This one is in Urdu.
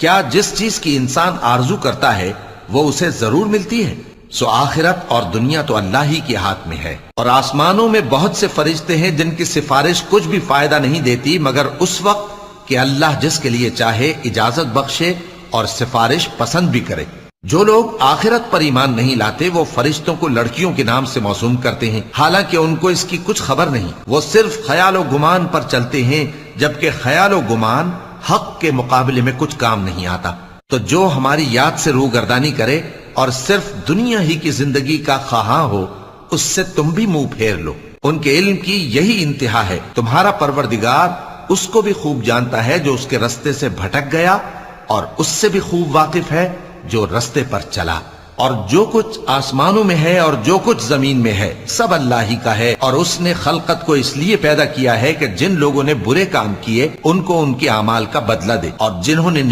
کیا جس چیز کی انسان آرزو کرتا ہے وہ اسے ضرور ملتی ہے؟ سو آخرت اور دنیا تو اللہ ہی کے ہاتھ میں ہے، اور آسمانوں میں بہت سے فرشتے ہیں جن کی سفارش کچھ بھی فائدہ نہیں دیتی مگر اس وقت کہ اللہ جس کے لیے چاہے اجازت بخشے اور سفارش پسند بھی کرے۔ جو لوگ آخرت پر ایمان نہیں لاتے وہ فرشتوں کو لڑکیوں کے نام سے موسوم کرتے ہیں، حالانکہ ان کو اس کی کچھ خبر نہیں۔ وہ صرف خیال و گمان پر چلتے ہیں، جبکہ خیال و گمان حق کے مقابلے میں کچھ کام نہیں آتا۔ تو جو ہماری یاد سے روگردانی کرے اور صرف دنیا ہی کی زندگی کا خواہاں ہو، اس سے تم بھی منہ پھیر لو۔ ان کے علم کی یہی انتہا ہے۔ تمہارا پروردگار اس کو بھی خوب جانتا ہے جو اس کے رستے سے بھٹک گیا، اور اس سے بھی خوب واقف ہے جو رستے پر چلا۔ اور جو کچھ آسمانوں میں ہے اور جو کچھ زمین میں ہے سب اللہ ہی کا ہے، اور اس نے خلقت کو اس لیے پیدا کیا ہے کہ جن لوگوں نے برے کام کیے ان کو ان کے اعمال کا بدلہ دے، اور جنہوں نے نیک